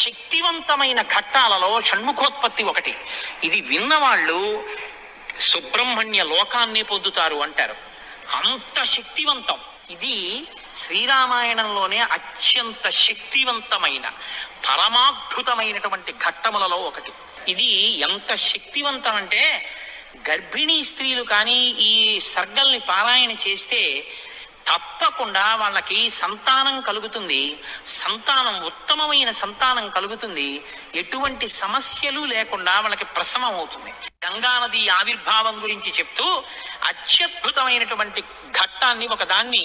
శక్తివంతమైన ఘట్టాలలో షణ్ముఖోత్పత్తి ఒకటి. ఇది విన్నవాళ్ళు సుబ్రహ్మణ్య లోకాన్ని పొందుతారు అంటారు. అంత శక్తివంతం. ఇది శ్రీరామాయణంలోనే అత్యంత శక్తివంతమైన పరమాద్భుతమైనటువంటి ఘట్టములలో ఒకటి. ఇది ఎంత శక్తివంతం అంటే గర్భిణీ స్త్రీలు కానీ ఈ సర్గల్ని పారాయణ చేస్తే తప్పకుండా వాళ్ళకి సంతానం కలుగుతుంది. సంతానం ఉత్తమమైన సంతానం కలుగుతుంది. ఎటువంటి సమస్యలు లేకుండా వాళ్ళకి ప్రసవం అవుతుంది. గంగానది ఆవిర్భావం గురించి చెప్తూ అత్యద్భుతమైనటువంటి ఘట్టాన్ని ఒకదాన్ని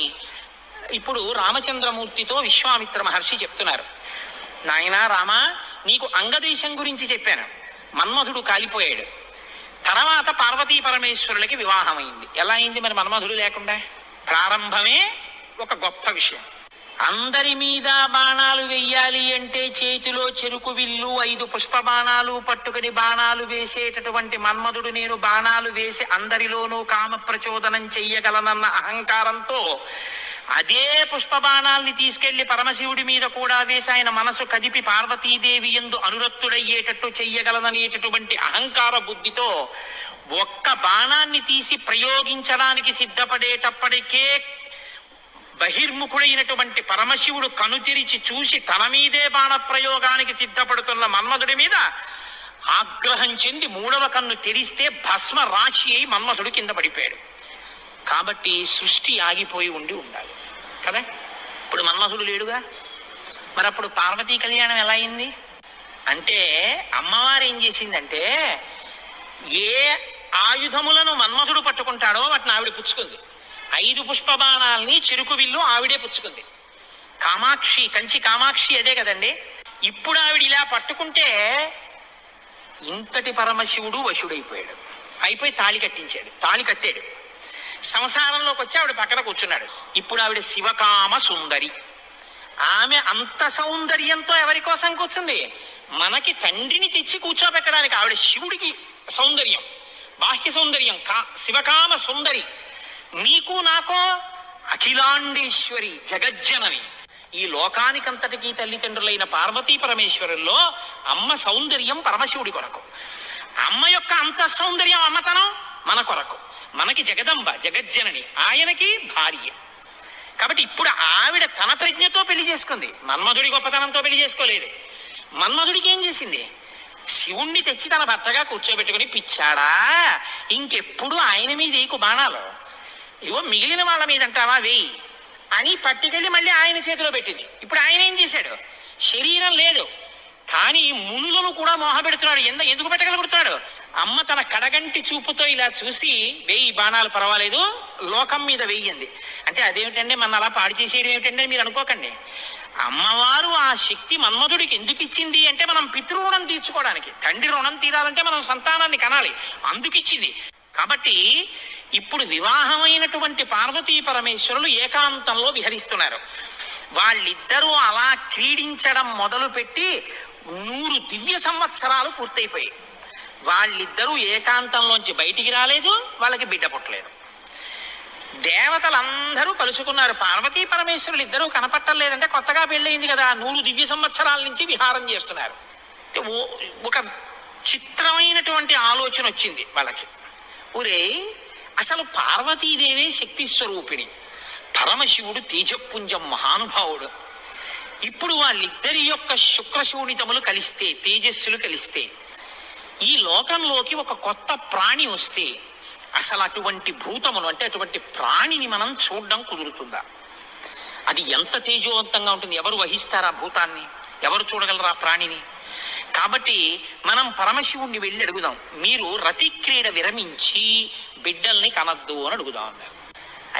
ఇప్పుడు రామచంద్రమూర్తితో విశ్వామిత్ర మహర్షి చెప్తున్నారు. నాయనా రామ, నీకు అంగదేశం గురించి చెప్పాను. మన్మధుడు కాలిపోయాడు. తర్వాత పార్వతీ పరమేశ్వరులకి వివాహమైంది. ఎలా అయింది మరి మన్మధుడు లేకుండా? ప్రారంభమే ఒక గొప్ప విషయం. అందరి మీద బాణాలు వెయ్యాలి అంటే చేతిలో చెరుకు విల్లు 5 పుష్ప బాణాలు పట్టుకుని బాణాలు వేసేటటువంటి మన్మధుడు నేను బాణాలు వేసి అందరిలోనూ కామ ప్రచోదనం చెయ్యగలనన్న అహంకారంతో అదే పుష్ప బాణాల్ని తీసుకెళ్లి పరమశివుడి మీద కూడా వేసి ఆయన మనసు కదిపి పార్వతీదేవి యందు అనురక్తుడయ్యేటట్టు చెయ్యగలననేటటువంటి అహంకార బుద్ధితో ఒక్క బాణాన్ని తీసి ప్రయోగించడానికి సిద్ధపడేటప్పటికే బహిర్ముఖుడైనటువంటి పరమశివుడు కనుతిరిచి చూసి తన మీదే బాణ ప్రయోగానికి సిద్ధపడుతున్న మన్మధుడి మీద ఆగ్రహం చెంది 3వ కన్ను తెరిస్తే భస్మ రాశి అయి మన్మధుడు కింద పడిపోయాడు. కాబట్టి సృష్టి ఆగిపోయి ఉండాలి కదా. ఇప్పుడు మన్మధుడు లేడుగా. మరి అప్పుడు పార్వతీ కళ్యాణం ఎలా అయింది అంటే అమ్మవారు ఏం చేసిందంటే ఏ ఆయుధములను మన్మధుడు పట్టుకుంటాడో వాటిని ఆవిడ పుచ్చుకుంది. 5 పుష్ప బాణాలని చెరుకు విల్లు ఆవిడే పుచ్చుకుంది. కామాక్షి, కంచి కామాక్షి అదే కదండి. ఇప్పుడు ఆవిడ ఇలా పట్టుకుంటే ఇంతటి పరమశివుడు వశుడైపోయాడు. అయిపోయి తాళి కట్టాడు. సంసారంలోకి వచ్చి ఆవిడ పక్కన కూర్చున్నాడు. ఇప్పుడు ఆవిడ శివకామ సుందరి. ఆమె అంత సౌందర్యంతో ఎవరి కోసం కూర్చుంది? మనకి తండ్రిని తెచ్చి కూర్చోబెట్టడానికి. ఆవిడ శివుడికి సౌందర్యం, బాహ్య సౌందర్యం, శివకామ సుందరి. నీకు నాకో అఖిలాండేశ్వరి, జగజ్జనని. ఈ లోకానికంతటికీ తల్లిదండ్రులైన పార్వతీ పరమేశ్వరుల్లో అమ్మ సౌందర్యం పరమశివుడి కొరకు, అమ్మ యొక్క అంత సౌందర్యం అమ్మతనం మన కొరకు. మనకి జగదంబ, జగజ్జనని, ఆయనకి భార్య. కాబట్టి ఇప్పుడు ఆవిడ తన ప్రజ్ఞతో పెళ్లి చేసుకుంది. మన్మధుడి గొప్పతనంతో పెళ్లి చేసుకోలేదు. మన్మధుడికి ఏం చేసింది? శివుణ్ణి తెచ్చి తన భర్తగా కూర్చోబెట్టుకుని, పిచ్చాడా ఇంకెప్పుడు ఆయన మీద ఏకు బాణాలు, ఇవో మిగిలిన వాళ్ళ మీద అంటావా వేయి అని పట్టుకెళ్ళి మళ్ళీ ఆయన చేతిలో పెట్టింది. ఇప్పుడు ఆయన ఏం చేశాడు? శరీరం లేదు కానీ మునులను కూడా మోహపెడుతున్నాడు. ఎందుకు పెట్టగలుగుతున్నాడు? అమ్మ తన కడగంటి చూపుతో ఇలా చూసి, వెయ్యి బాణాలు పర్వాలేదు, లోకం మీద వెయ్యండి అంటే అదేమిటండి మన అలా పాడు చేసేయడం ఏమిటండి మీరు అనుకోకండి. అమ్మవారు ఆ శక్తి మన్మధుడికి ఎందుకు ఇచ్చింది అంటే మనం పితృరుణం తీర్చుకోవడానికి. తండ్రి రుణం తీరాలంటే మనం సంతానాన్ని కనాలి, అందుకిచ్చింది. కాబట్టి ఇప్పుడు వివాహమైనటువంటి పార్వతీ పరమేశ్వరులు ఏకాంతంలో విహరిస్తున్నారు. వాళ్ళిద్దరూ అలా క్రీడించడం మొదలుపెట్టి 100 దివ్య సంవత్సరాలు పూర్తయిపోయాయి. వాళ్ళిద్దరూ ఏకాంతంలోంచి బయటికి రాలేదు, వాళ్ళకి బిడ్డ పుట్టలేదు. దేవతలందరూ కలుసుకున్నారు. పార్వతీ పరమేశ్వరులు ఇద్దరూ కనపట్టలేదంటే కొత్తగా పెళ్ళయింది కదా, 100 దివ్య సంవత్సరాల నుంచి విహారం చేస్తున్నారు. ఒక చిత్రమైనటువంటి ఆలోచన వచ్చింది వాళ్ళకి. ఒరే, అసలు పార్వతీదేవే శక్తి స్వరూపిణి, పరమశివుడు తేజపుంజం మహానుభావుడు. ఇప్పుడు వాళ్ళిద్దరి యొక్క శుక్రశోణితములు కలిస్తే, తేజస్సులు కలిస్తే, ఈ లోకంలోకి ఒక కొత్త ప్రాణి వస్తే అసలు అటువంటి భూతమును అంటే అటువంటి ప్రాణిని మనం చూడడం కుదురుతుందా? అది ఎంత తేజోవంతంగా ఉంటుంది? ఎవరు వహిస్తారా భూతాన్ని? ఎవరు చూడగలరా ప్రాణిని? కాబట్టి మనం పరమశివుణ్ణి వెళ్ళి అడుగుదాం, మీరు రతిక్రీడ విరమించి బిడ్డల్ని కనద్దు అని అడుగుదాం అన్నారు.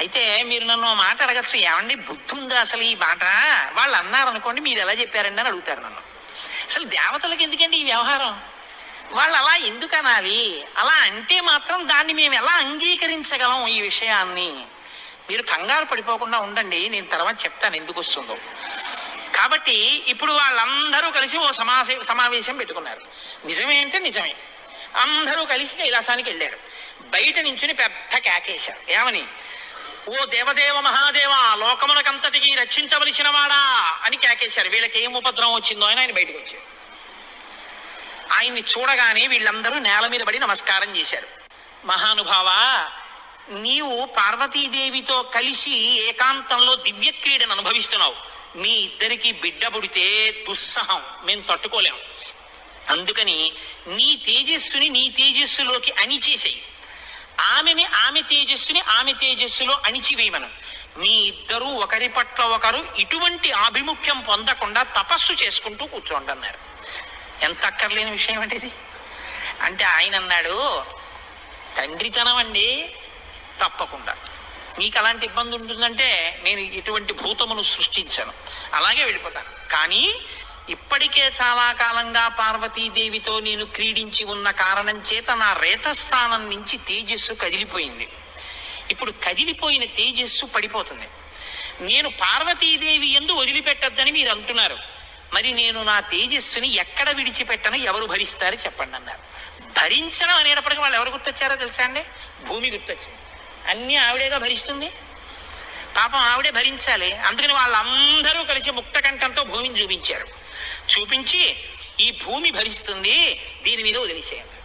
అయితే మీరు నన్ను మాట అడగచ్చు, ఏమండి బుద్ధి ఉందా అసలు ఈ మాట? వాళ్ళు అన్నారనుకోండి, మీరు ఎలా చెప్పారండి అని అడుగుతారు నన్ను. అసలు దేవతలకు ఎందుకండి ఈ వ్యవహారం? వాళ్ళు అలా ఎందుకు అనాలి? అలా అంటే మాత్రం దాన్ని మేము ఎలా అంగీకరించగలం ఈ విషయాన్ని? మీరు కంగారు పడిపోకుండా ఉండండి, నేను తర్వాత చెప్తాను ఎందుకు వస్తుందో. కాబట్టి ఇప్పుడు వాళ్ళందరూ కలిసి ఓ సమావేశం పెట్టుకున్నారు. నిజమే అంటే నిజమే. అందరూ కలిసి కైలాసానికి వెళ్ళారు. బయట నించుని పెద్ద కేకేశారు. ఏమని? ఓ దేవదేవ మహాదేవ, లోకమునకంతటికి రక్షించవలసిన వాడా అని కేకేశారు. వీళ్ళకి ఏం ఉపద్రవం వచ్చిందో అని ఆయన బయటకు వచ్చారు. ఆయన్ని చూడగానే వీళ్ళందరూ నేల మీద పడి నమస్కారం చేశారు. మహానుభావ, నీవు పార్వతీదేవితో కలిసి ఏకాంతంలో దివ్య క్రీడను అనుభవిస్తున్నావు. మీ ఇద్దరికి బిడ్డ పుడితే దుస్సహం, మేము తట్టుకోలేము. అందుకని నీ తేజస్సుని నీ తేజస్సులోకి అణిచేసేయి, ఆమె తేజస్సుని ఆమె తేజస్సులో అణిచివేయమను. మీ ఇద్దరూ ఒకరి పట్ల ఒకరు ఇటువంటి ఆభిముఖ్యం పొందకుండా తపస్సు చేసుకుంటూ కూర్చోండి అన్నారు. ఎంత అక్కర్లేని విషయం అంటే ఇది. అంటే ఆయన అన్నాడు, తండ్రితనం అండి, తప్పకుండా మీకు అలాంటి ఇబ్బంది ఉంటుందంటే నేను ఇటువంటి భూతమును సృష్టించను, అలాగే వెళ్ళిపోతాను. కానీ ఇప్పటికే చాలా కాలంగా పార్వతీదేవితో నేను క్రీడించి ఉన్న కారణం చేత నా రేతస్థానం నుంచి తేజస్సు కదిలిపోయింది. ఇప్పుడు కదిలిపోయిన తేజస్సు పడిపోతుంది. నేను పార్వతీదేవి యందు వదిలిపెట్టద్దని మీరు అంటున్నారు. మరి నేను నా తేజస్సుని ఎక్కడ విడిచిపెట్టను, ఎవరు భరిస్తారు చెప్పండి అన్నారు. భరించడం అనేటప్పటికీ వాళ్ళు ఎవరు గుర్తొచ్చారో తెలుసా అండి? భూమి గుర్తొచ్చింది. అన్నీ ఆవిడేగా భరిస్తుంది, పాపం ఆవిడే భరించాలి. అందుకని వాళ్ళందరూ కలిసి ముక్తకంఠంతో భూమిని చూపించారు. చూపించి ఈ భూమి భరిస్తుంది, దీని మీద వదిలేసేయాలి.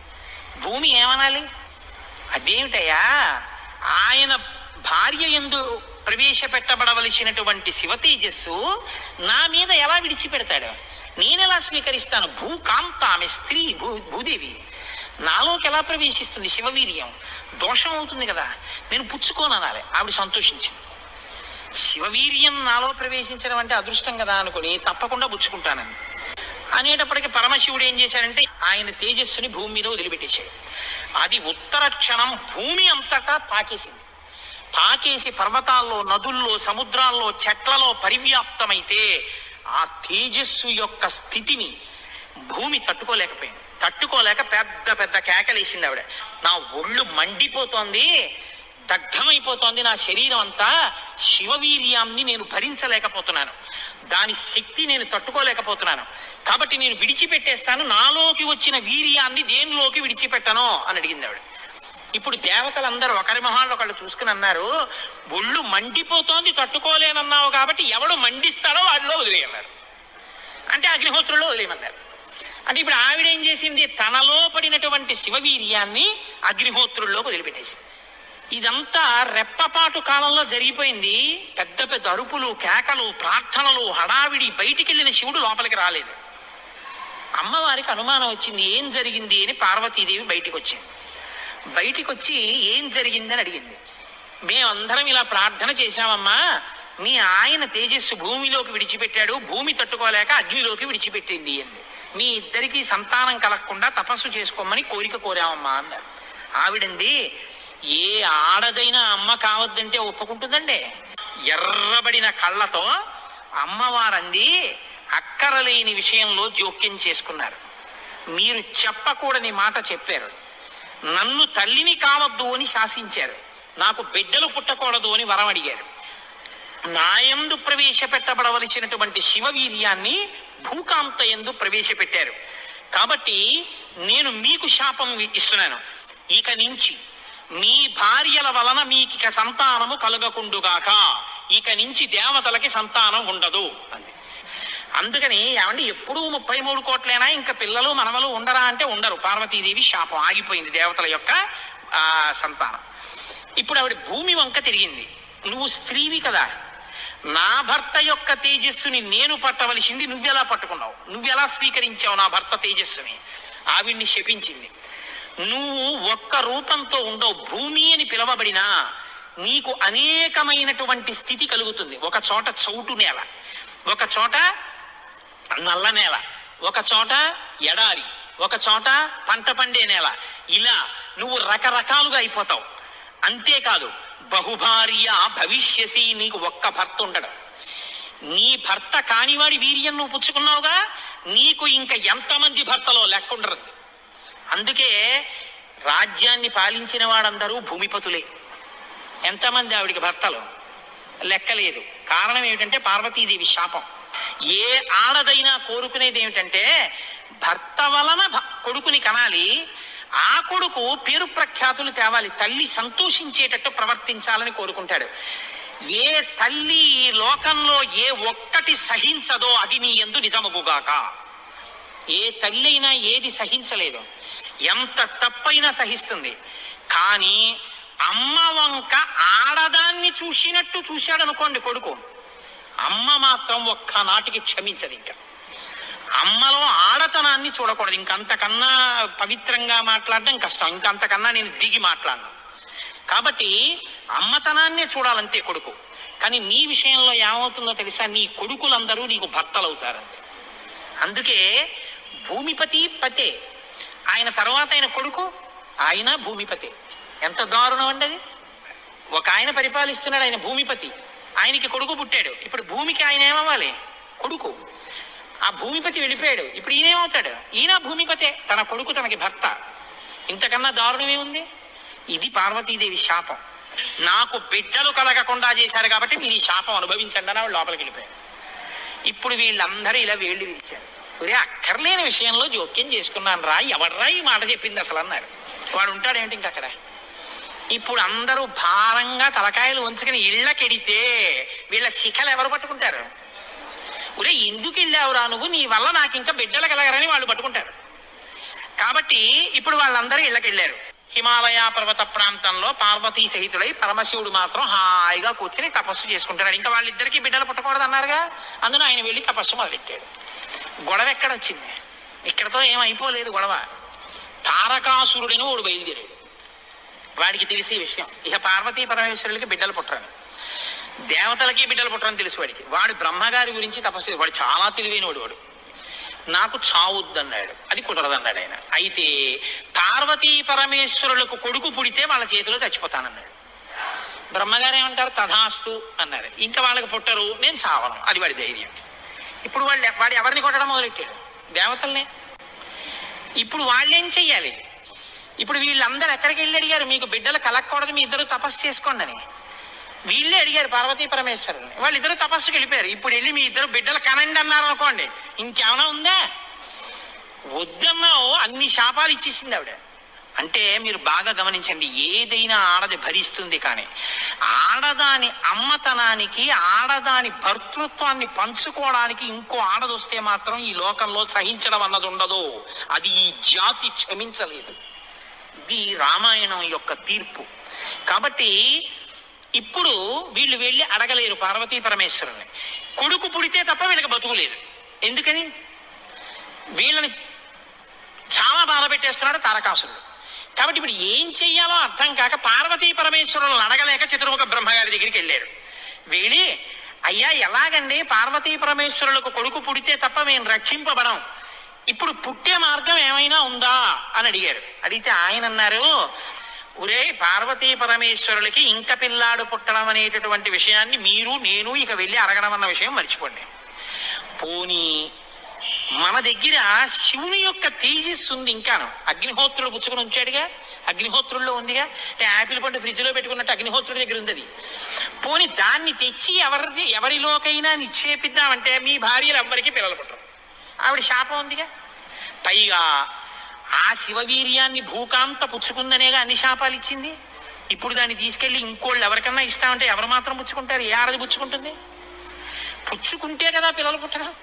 భూమి ఏమనాలి? అదేమిటయ్యా, ఆయన భార్య యందు ప్రవేశపెట్టబడవలసినటువంటి శివ తేజస్సు నా మీద ఎలా విడిచిపెడతాడు? నేనెలా స్వీకరిస్తాను? భూకాంత, ఆమె స్త్రీ, భూదేవి నాలోకి ఎలా ప్రవేశిస్తుంది? శివవీర్యం దోషం అవుతుంది కదా, నేను పుచ్చుకోననాలి. ఆవిడ సంతోషించింది. శివవీర్యం నాలో ప్రవేశించడం అంటే అదృష్టం కదా అనుకుని తప్పకుండా పుచ్చుకుంటానని అనేటప్పటికీ పరమశివుడు ఏం చేశాడంటే ఆయన తేజస్సుని భూమి మీద వదిలిపెట్టేశాడు. అది ఉత్తర క్షణం భూమి అంతటా పాకేసింది. పాకేసి పర్వతాల్లో, నదుల్లో, సముద్రాల్లో, చెట్లలో పరివ్యాప్తమైతే ఆ తేజస్సు యొక్క స్థితిని భూమి తట్టుకోలేకపోయింది. తట్టుకోలేక పెద్ద పెద్ద కేకలేసింది ఆవిడ. నా ఒళ్ళు మండిపోతోంది, దగ్ధమైపోతోంది నా శరీరం అంతా. శివవీర్యాన్ని నేను భరించలేకపోతున్నాను, దాని శక్తి నేను తట్టుకోలేకపోతున్నాను. కాబట్టి నేను విడిచిపెట్టేస్తాను, నాలోకి వచ్చిన వీర్యాన్ని దేనిలోకి విడిచిపెట్టను అని అడిగింది ఆవిడ. ఇప్పుడు దేవతలందరూ ఒకరి మొహాలు ఒకళ్ళు చూసుకుని అన్నారు, ఒళ్ళు మండిపోతోంది తట్టుకోలేనన్నావు కాబట్టి ఎవడు మండిస్తాడో వాడిలో వదిలేయన్నారు. అంటే అగ్నిహోత్రులో వదిలేయమన్నారు. అంటే ఇప్పుడు ఆవిడ ఏం చేసింది? తనలో పడినటువంటి శివవీర్యాన్ని అగ్నిహోత్రుల్లోకి వదిలిపెట్టేసింది. ఇదంతా రెప్పపాటు కాలంలో జరిగిపోయింది. పెద్ద పెద్ద అరుపులు, కేకలు, ప్రార్థనలు, హడావిడి. బయటికి వెళ్ళిన శివుడు లోపలికి రాలేదు. అమ్మవారికి అనుమానం వచ్చింది, ఏం జరిగింది అని. పార్వతీదేవి బయటికి వచ్చింది. బయటికి వచ్చి ఏం జరిగిందని అడిగింది. మేమందరం ఇలా ప్రార్థన చేశామమ్మా, మీ ఆయన తేజస్సు భూమిలోకి విడిచిపెట్టాడు, భూమి తట్టుకోలేక అగ్నిలోకి విడిచిపెట్టింది అంది. మీ ఇద్దరికి సంతానం కలగకుండా తపస్సు చేసుకోమని కోరిక కోరామమ్మా అన్నారు. ఆవిడంది, ఏ ఆడదైనా అమ్మ కావద్దంటే ఒప్పుకుంటుందండి? ఎర్రబడిన కళ్ళతో అమ్మవారంది, అక్కరలేని విషయంలో జోక్యం చేసుకున్నారు. మీరు చెప్పకూడని మాట చెప్పారు. నన్ను తల్లిని కావద్దు అని శాసించారు. నాకు బిడ్డలు పుట్టకూడదు అని వరం అడిగారు. నాయందు ప్రవేశపెట్టబడవలసినటువంటి శివవీర్యాన్ని భూకాంత యందు ప్రవేశపెట్టారు. కాబట్టి నేను మీకు శాపం ఇస్తున్నాను, ఇక నుంచి మీ భార్యల వలన మీకు సంతానము కలుగకుండుగాక, ఇక నుంచి దేవతలకి సంతానం ఉండదు అంది. అందుకని ఏమంటే ఎప్పుడూ 33 కోట్లేనా, ఇంకా పిల్లలు మనవలు ఉండరా అంటే ఉండరు. పార్వతీదేవి శాపం ఆగిపోయింది, దేవతల యొక్క సంతానం. ఇప్పుడు ఆవిడ భూమి వంక తిరిగింది. నువ్వు స్త్రీవి కదా, నా భర్త యొక్క తేజస్సుని నేను పట్టవలసింది నువ్వెలా పట్టుకున్నావు, నువ్వెలా స్వీకరించావు నా భర్త తేజస్సుని? ఆవిడ్ని శపించింది. నువ్వు ఒక్క రూపంతో ఉండవు, భూమి అని పిలవబడినా నీకు అనేకమైనటువంటి స్థితి కలుగుతుంది. ఒక చోట చౌటు నేల, ఒక చోట నల్ల నేల, ఒక చోట ఎడారి, ఒక చోట పంట పండే నేల. ఇలా నువ్వు రకరకాలుగా అయిపోతావు. అంతేకాదు బహుభార్య భవిష్యసి, నీకు ఒక్క భర్త ఉండడం. నీ భర్త కానివాడి వీర్యం నువ్వు పుచ్చుకున్నావుగా, నీకు ఇంకా ఎంతమంది భర్తలో లెక్క ఉండరు. అందుకే రాజ్యాన్ని పాలించిన వాడందరూ భూమిపతులే. ఎంతమంది ఆవిడికి భర్తలు లెక్కలేదు. కారణం ఏమిటంటే పార్వతీదేవి శాపం. ఏ ఆడదైనా కోరుకునేది ఏమిటంటే భర్త వలన కొడుకుని కనాలి, ఆ కొడుకు పేరు ప్రఖ్యాతులు తేవాలి, తల్లి సంతోషించేటట్టు ప్రవర్తించాలని కోరుకుంటాడు. ఏ తల్లి ఈ లోకంలో ఏ ఒక్కటి సహించదో అది నీ యందు నిజమగుగాక. ఏ తల్లి అయినా ఏది సహించలేదు, ఎంత తప్పైనా సహిస్తుంది. కానీ అమ్మ వంక ఆడదాన్ని చూసినట్టు చూశాడు అనుకోండి కొడుకు, అమ్మ మాత్రం ఒక్కనాటికి క్షమించదు. ఇంకా అమ్మలో ఆడతనాన్ని చూడకూడదు. ఇంకంతకన్నా పవిత్రంగా మాట్లాడడం కష్టం, ఇంకంతకన్నా నేను దిగి మాట్లాడను. కాబట్టి అమ్మతనాన్నే చూడాలంతే కొడుకు. కానీ నీ విషయంలో ఏమవుతుందో తెలుసా, నీ కొడుకులందరూ నీకు భర్తలవుతారండి. అందుకే భూమిపతి పతే, ఆయన తర్వాత ఆయన కొడుకు, ఆయన భూమిపతి. ఎంత దారుణం అండి అది. ఒక ఆయన పరిపాలిస్తున్నాడు, ఆయన భూమిపతి, ఆయనకి కొడుకు పుట్టాడు. ఇప్పుడు భూమికి ఆయన ఏమవ్వాలి? కొడుకు. ఆ భూమిపతి వెళ్ళిపోయాడు, ఇప్పుడు ఈయనేమవుతాడు? ఈయన భూమిపతే, తన కొడుకు తనకి భర్త. ఇంతకన్నా దారుణమే ఉంది? ఇది పార్వతీదేవి శాపం. నాకు బిడ్డలు కలగకుండా చేశారు కాబట్టి మీరు ఈ శాపం అనుభవించండి అని వాళ్ళు లోపలికి వెళ్ళిపోయారు. ఇప్పుడు వీళ్ళందరూ ఇలా వేళ్ళు విరిచారు. ఒరే అక్కర్లేని విషయంలో జోక్యం చేసుకున్నాను రా, ఎవర్రా ఈ మాట చెప్పింది అసలు అన్నారు. వాడు ఉంటాడేమిటి ఇంక అక్కడ. ఇప్పుడు అందరూ భారంగా తలకాయలు ఉంచుకుని ఇళ్ళకెడితే వీళ్ళ శిఖలు ఎవరు పట్టుకుంటారు? ఒరే ఎందుకు వెళ్ళావురా నువ్వు, నీ వల్ల నాకు ఇంకా బిడ్డలు కలగరని వాళ్ళు పట్టుకుంటారు. కాబట్టి ఇప్పుడు వాళ్ళందరూ ఇళ్ళకెళ్ళారు. హిమాలయ పర్వత ప్రాంతంలో పార్వతీ సహితుడై పరమశివుడు మాత్రం హాయిగా కూర్చుని తపస్సు చేసుకుంటున్నాడు. ఇంకా వాళ్ళిద్దరికీ బిడ్డలు పుట్టకూడదు అన్నారుగా, అందులో ఆయన వెళ్ళి తపస్సు మొదలెట్టాడు. గొడవ ఎక్కడొచ్చింది? ఇక్కడతో ఏమైపోలేదు గొడవ. తారకాసురుడిని వాడు బయలుదేరాడు. వాడికి తెలిసే విషయం, ఇక పార్వతీ పరమేశ్వరులకి బిడ్డలు పుట్టరని, దేవతలకి బిడ్డలు పుట్టరని తెలుసు వాడికి. వాడు బ్రహ్మగారి గురించి తపస్సు, వాడు చాలా తెలివైనవాడు. వాడు నాకు చావుద్దన్నాడు, అది కుదరదన్నాడు ఆయన. అయితే పార్వతీ పరమేశ్వరులకు కొడుకు పుడితే వాళ్ళ చేతిలో చచ్చిపోతానన్నాడు. బ్రహ్మగారు ఏమంటారు? తథాస్తు అన్నారు. ఇంకా వాళ్ళకి పుట్టరు, నేను చావను, అది వాడి ధైర్యం. ఇప్పుడు వాడు ఎవరిని కొట్టడం మొదలెట్టాడు? దేవతల్ని. ఇప్పుడు వాళ్ళేం చెయ్యాలి? ఇప్పుడు వీళ్ళందరూ ఎక్కడికి వెళ్ళి అడిగారు, మీకు బిడ్డలు కలగకూడదు, మీ ఇద్దరు తపస్సు చేసుకోండి అని. వీళ్ళే అడిగారు పార్వతీ పరమేశ్వరుని. వాళ్ళిద్దరు తపస్సుకి వెళ్ళిపోయారు. ఇప్పుడు వెళ్ళి మీ ఇద్దరు బిడ్డలు కనండి అన్నారు అనుకోండి, ఇంకేమైనా ఉందా? వద్దన్నావు, అన్ని శాపాలు ఇచ్చేసింది ఆవిడ. అంటే మీరు బాగా గమనించండి, ఏదైనా ఆడది భరిస్తుంది, కానీ ఆడదాని అమ్మతనానికి, ఆడదాని భర్తృత్వాన్ని పంచుకోవడానికి ఇంకో ఆడదొస్తే మాత్రం ఈ లోకంలో సహించడం అన్నది ఉండదు. అది ఈ జాతి క్షమించలేదు. ఇది రామాయణం యొక్క తీర్పు. కాబట్టి ఇప్పుడు వీళ్ళు వెళ్ళి అడగలేరు పార్వతీ పరమేశ్వరుని. కొడుకు పుడితే తప్ప వీళ్ళకి బతుకులేదు. ఎందుకని? వీళ్ళని చాలా బాధ పెట్టేస్తున్నాడు తారకాసురుడు. కాబట్టి ఇప్పుడు ఏం చెయ్యాలో అర్థం కాక పార్వతీ పరమేశ్వరులను అడగలేక చతుర్ముఖ బ్రహ్మగారి దగ్గరికి వెళ్ళారు. వెళ్ళి, అయ్యా ఎలాగండి పార్వతీ పరమేశ్వరులకు కొడుకు పుడితే తప్ప మేము రక్షింపబడం, ఇప్పుడు పుట్టే మార్గం ఏమైనా ఉందా అని అడిగారు. అడిగితే ఆయన అన్నారు, ఒరే పార్వతీ పరమేశ్వరులకి ఇంక పిల్లాడు పుట్టడం అనేటటువంటి విషయాన్ని మీరు నేను ఇక వెళ్ళి అడగడం అన్న విషయం మర్చిపోండి. పోనీ మన దగ్గర శివుని యొక్క తేజస్సు ఉంది ఇంకాను. అగ్నిహోత్రుడు పుచ్చుకొని ఉంచాడుగా, అగ్నిహోత్రుల్లో ఉందిగా, యాపిల్ పండు ఫ్రిడ్జ్ లో పెట్టుకున్నట్టు అగ్నిహోత్రుడి దగ్గర ఉంది అది. పోనీ దాన్ని తెచ్చి ఎవరిలోకైనా నిక్షేపిద్దామంటే మీ భార్యలు ఎవ్వరికి పిల్లలు పుట్టరు, ఆవిడ శాపం ఉందిగా. పైగా ఆ శివవీర్యాన్ని భూకాంత పుచ్చుకుందనేగా అన్ని శాపాలు ఇచ్చింది. ఇప్పుడు దాన్ని తీసుకెళ్లి ఇంకోళ్ళు ఎవరికన్నా ఇస్తామంటే ఎవరు మాత్రం పుచ్చుకుంటారు? ఏ ఆడది పుచ్చుకుంటుంది? పుచ్చుకుంటే కదా పిల్లలు పుట్టడం.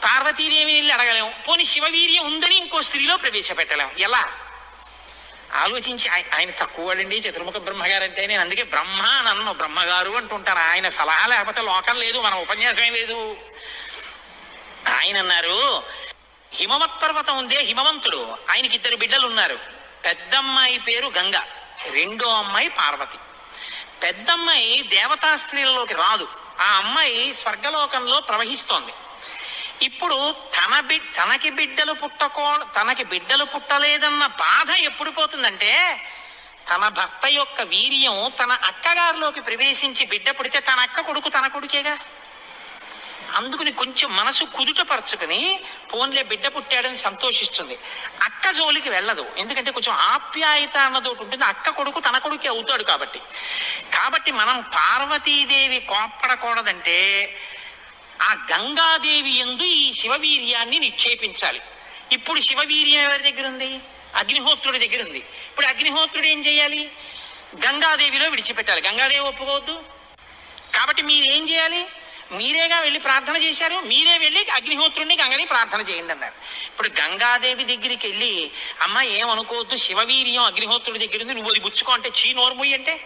పార్వతీదేవిని వెళ్ళి అడగలేము, పోనీ శివవీర్యం ఉందని ఇంకో స్త్రీలో ప్రవేశపెట్టలేము. ఎలా ఆలోచించి, ఆయన తక్కువ వాడండి చతుర్ముఖ బ్రహ్మగారు అంటే. నేను అందుకే బ్రహ్మ నన్ను బ్రహ్మగారు అంటుంటాను. ఆయన సలహా లేకపోతే లోకం లేదు, మన ఉపన్యాసమే లేదు. ఆయన అన్నారు, హిమవత్ పర్వతం ఉందే హిమవంతుడు, ఆయనకి 2 బిడ్డలు ఉన్నారు. పెద్దమ్మాయి పేరు గంగ, రెండో అమ్మాయి పార్వతి. పెద్దమ్మాయి దేవతా స్త్రీలలోకి రాదు, ఆ అమ్మాయి స్వర్గలోకంలో ప్రవహిస్తోంది. ఇప్పుడు తనకి బిడ్డలు పుట్టలేదన్న బాధ ఎప్పుడు పోతుందంటే, తన భర్త యొక్క వీర్యం తన అక్కగారిలోకి ప్రవేశించి బిడ్డ పుడితే తన అక్క కొడుకు తన కొడుకేగా. అందుకుని కొంచెం మనసు కుదుటపరచుకుని పోన్లే బిడ్డ పుట్టాడని సంతోషిస్తుంది. అక్క జోలికి వెళ్ళదు, ఎందుకంటే కొంచెం ఆప్యాయత అన్నది ఒకటి ఉంటుంది. అక్క కొడుకు తన కొడుకే అవుతాడు కాబట్టి మనం పార్వతీదేవి కోప్పడకూడదంటే ఆ గంగాదేవి యందు ఈ శివవీర్యాన్ని నిక్షేపించాలి. ఇప్పుడు శివవీర్యం ఎవరి దగ్గర ఉంది? అగ్నిహోత్రుడి దగ్గర ఉంది. ఇప్పుడు అగ్నిహోత్రుడు ఏం చేయాలి? గంగాదేవిలో విడిచిపెట్టాలి. గంగాదేవి ఒప్పుకోవద్దు. కాబట్టి మీరేం చేయాలి? మీరేగా వెళ్ళి ప్రార్థన చేశారు, మీరే వెళ్ళి అగ్నిహోత్రుడిని గంగని ప్రార్థన చేయండి అన్నారు. ఇప్పుడు గంగాదేవి దగ్గరికి వెళ్ళి అమ్మ ఏమనుకోవద్దు, శివవీర్యం అగ్నిహోత్రుడి దగ్గర ఉంది, నువ్వు అది బుచ్చుకో అంటే చీ నోర్ముయ్యి అంటే.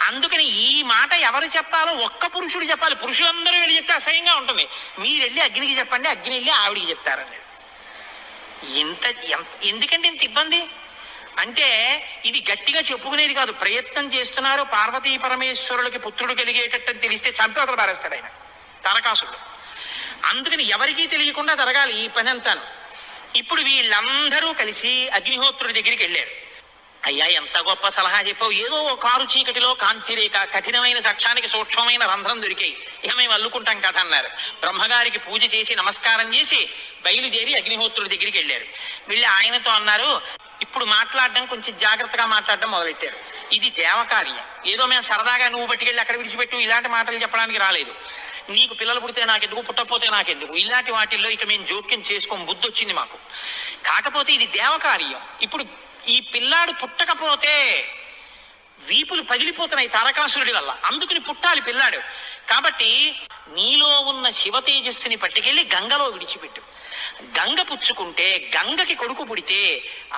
అందుకని ఈ మాట ఎవరు చెప్పాలో ఒక్క పురుషుడు చెప్పాలి. పురుషులందరూ వెళ్ళి చెప్తే అసహ్యంగా ఉంటుంది. మీరు వెళ్ళి అగ్నికి చెప్పండి, అగ్ని వెళ్ళి ఆవిడికి చెప్తారని. ఎందుకంటే ఇంత ఇబ్బంది అంటే ఇది గట్టిగా చెప్పుకునేది కాదు. ప్రయత్నం చేస్తున్నారు. పార్వతీ పరమేశ్వరులకి పుత్రుడు కలిగేటట్టు తెలిస్తే చంపి అతను పారేస్తాడు ఆయన తారకాసుడు. అందుకని ఎవరికీ తెలియకుండా జరగాలి ఈ పని అంతాను. ఇప్పుడు వీళ్ళందరూ కలిసి అగ్నిహోత్రుడి దగ్గరికి వెళ్ళారు. అయ్యా ఎంత గొప్ప సలహా చెప్పావు, ఏదో కారు చీకటిలో కాంతిరేఖ కఠినమైన సాక్ష్యానికి సూక్ష్మమైన రంధ్రం దొరికాయి, ఇక మేము అల్లుకుంటాం కథ అన్నారు. బ్రహ్మగారికి పూజ చేసి నమస్కారం చేసి బయలుదేరి అగ్నిహోత్రుడి దగ్గరికి వెళ్ళారు. వెళ్ళి ఆయనతో అన్నారు, ఇప్పుడు మాట్లాడడం కొంచెం జాగ్రత్తగా మాట్లాడడం మొదలెట్టారు. ఇది దేవకార్యం, ఏదో మేము సరదాగా నువ్వు పట్టుకెళ్ళి అక్కడ విడిచిపెట్టు ఇలాంటి మాటలు చెప్పడానికి రాలేదు. నీకు పిల్లలు పుడితే నాకెందుకు, పుట్టకపోతే నాకెందుకు, ఇలాంటి వాటిల్లో ఇక మేము జోక్యం చేసుకోం, బుద్ధి వచ్చింది మాకు. కాకపోతే ఇది దేవకార్యం. ఇప్పుడు ఈ పిల్లాడు పుట్టకపోతే వీపులు పగిలిపోతున్నాయి తారకాసురుడి వల్ల, అందుకని పుట్టాలి పిల్లాడు. కాబట్టి నీలో ఉన్న శివ తేజస్సుని పట్టుకెళ్ళి గంగలో విడిచిపెట్టు. గంగ పుచ్చుకుంటే గంగకి కొడుకు పుడితే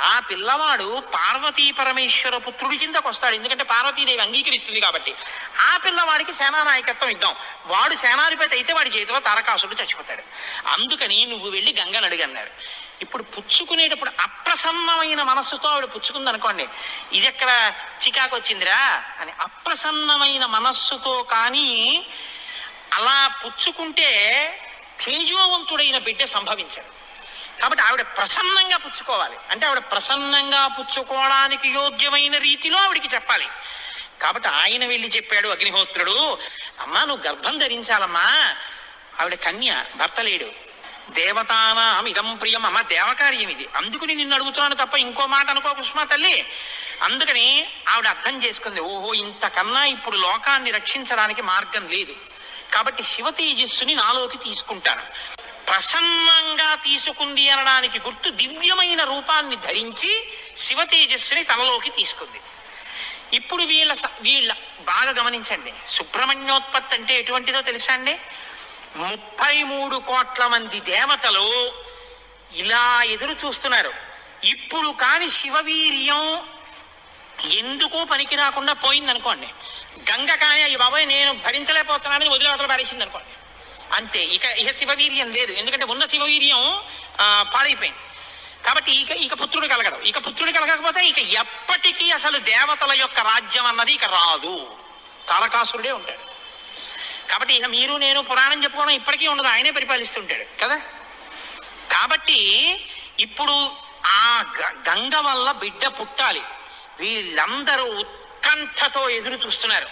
ఆ పిల్లవాడు పార్వతీ పరమేశ్వర పుత్రుడి కిందకు వస్తాడు. ఎందుకంటే పార్వతీదేవి అంగీకరిస్తుంది కాబట్టి. ఆ పిల్లవాడికి సేనానాయకత్వం ఇద్దాం. వాడు సేనాధిపతి అయితే వాడి చేతిలో తారకాసురుడు చచ్చిపోతాడు. అందుకని నువ్వు వెళ్ళి గంగను అడిగన్నారు. ఇప్పుడు పుచ్చుకునేటప్పుడు అప్రసన్నమైన మనస్సుతో ఆవిడ పుచ్చుకుంది అనుకోండి, ఇది ఎక్కడ చికాకు వచ్చిందిరా అని. అప్రసన్నమైన మనస్సుతో కానీ అలా పుచ్చుకుంటే తేజోవంతుడైన బిడ్డ సంభవించాడు. కాబట్టి ఆవిడ ప్రసన్నంగా పుచ్చుకోవాలి. అంటే ఆవిడ ప్రసన్నంగా పుచ్చుకోవడానికి యోగ్యమైన రీతిలో ఆవిడికి చెప్పాలి. కాబట్టి ఆయన వెళ్ళి చెప్పాడు అగ్నిహోత్రుడు, అమ్మా నువ్వు గర్భం ధరించాలమ్మా. ఆవిడ కన్య, భర్త లేడు. దేవతానాం ఇదం ప్రియం, అమ్మ దేవకార్యం ఇది, అందుకని నిన్ను అడుగుతున్నాను తప్ప ఇంకో మాట అనుకో కుష్మా తల్లి. అందుకని ఆవిడ అర్థం చేసుకుంది, ఓహో ఇంతకన్నా ఇప్పుడు లోకాన్ని రక్షించడానికి మార్గం లేదు, కాబట్టి శివ తేజస్సుని నాలోకి తీసుకుంటాను. ప్రసన్నంగా తీసుకుంది అనడానికి గుర్తు దివ్యమైన రూపాన్ని ధరించి శివ తేజస్సుని తనలోకి తీసుకుంది. ఇప్పుడు వీళ్ళ బాగా గమనించండి, సుబ్రహ్మణ్యోత్పత్తి అంటే ఎటువంటిదో తెలుసా అండి? 33 కోట్ల మంది దేవతలు ఇలా ఎదురు చూస్తున్నారు. ఇప్పుడు కాని శివవీర్యం ఎందుకో పనికి రాకుండా పోయింది అనుకోండి, గంగ కానీ అయ్యి బాబాయ్ నేను భరించలేకపోతున్నానని వదిలేవతల పారేసింది అనుకోండి, అంతే. ఇక శివవీర్యం లేదు. ఎందుకంటే ఉన్న శివవీర్యం పాడైపోయింది. కాబట్టి ఇక పుత్రుడు కలగడు. ఇక పుత్రుడు కలగకపోతే ఇక ఎప్పటికీ అసలు దేవతల యొక్క రాజ్యం అన్నది ఇక రాదు, తారకాసురుడే ఉంటాడు. కాబట్టి ఇక మీరు నేను పురాణం చెప్పుకోవడం ఇప్పటికీ ఉండదు, ఆయనే పరిపాలిస్తుంటాడు కదా. కాబట్టి ఇప్పుడు ఆ గంగ వల్ల బిడ్డ పుట్టాలి. వీళ్ళందరూ ఉత్కంఠతో ఎదురు చూస్తున్నారు.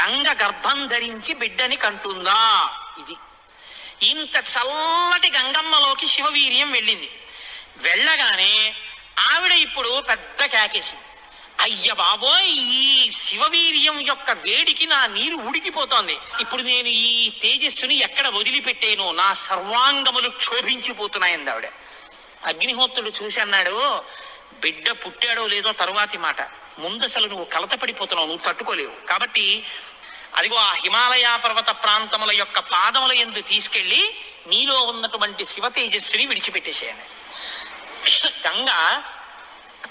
గంగ గర్భం ధరించి బిడ్డని కంటుందా? ఇది ఇంత చల్లటి గంగమ్మలోకి శివవీర్యం వెళ్ళింది. వెళ్ళగానే ఆవిడ ఇప్పుడు పెద్ద కేకేసింది, అయ్య బాబోయ్ ఈ శివవీర్యం యొక్క వేడికి నా నీరు ఉడికిపోతోంది. ఇప్పుడు నేను ఈ తేజస్సుని ఎక్కడ వదిలిపెట్టేను, నా సర్వాంగములు క్షోభించిపోతున్నాయంది ఆవిడ. అగ్నిహోత్రుడు చూసి అన్నాడు, బిడ్డ పుట్టాడో లేదో తరువాతి మాట, ముందు అసలు నువ్వు కలత పడిపోతున్నావు, నువ్వు తట్టుకోలేవు. కాబట్టి అదిగో ఆ హిమాలయ పర్వత ప్రాంతముల యొక్క పాదముల యందు తీసుకెళ్లి నీలో ఉన్నటువంటి శివ తేజస్సుని విడిచిపెట్టేసేయని. గంగ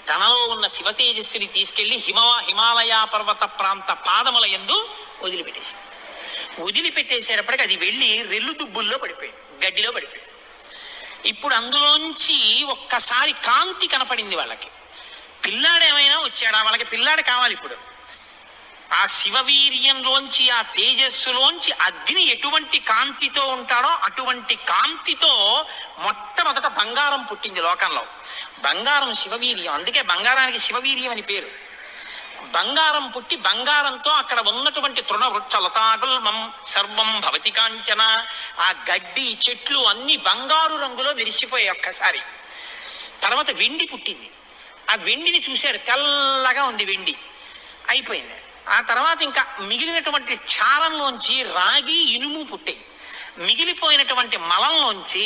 తనలో ఉన్న శివ తేజస్సుని తీసుకెళ్లి హిమాలయ పర్వత ప్రాంత పాదముల యందు వదిలిపెట్టేసేటప్పటికి అది వెళ్ళి రెల్లు దుబ్బుల్లో పడిపోయింది, గడ్డిలో పడిపోయింది. ఇప్పుడు అందులోంచి ఒక్కసారి కాంతి కనపడింది వాళ్ళకి. పిల్లాడు ఏమైనా వచ్చాడా? వాళ్ళకి పిల్లాడు కావాలి. ఇప్పుడు ఆ శివవీర్యంలోంచి ఆ తేజస్సులోంచి అగ్ని ఎటువంటి కాంతితో ఉంటాడో అటువంటి కాంతితో మొట్టమొదట బంగారం పుట్టింది లోకంలో. బంగారం శివవీర్యం, అందుకే బంగారానికి శివవీర్యం అని పేరు. బంగారం పుట్టి బంగారంతో అక్కడ ఉన్నటువంటి తృణవృక్ష లతాగుల్మం సర్వం భవతి కాంచన, ఆ గడ్డి చెట్లు అన్ని బంగారు రంగులో మెరిసిపోయాయి ఒక్కసారి. తర్వాత వెండి పుట్టింది. ఆ వెండిని చూశారు, తెల్లగా ఉంది వెండి. అయిపోయింది. ఆ తర్వాత ఇంకా మిగిలినటువంటి క్షారంలోంచి రాగి ఇనుము పుట్టాయి. మిగిలిపోయినటువంటి మలంలోంచి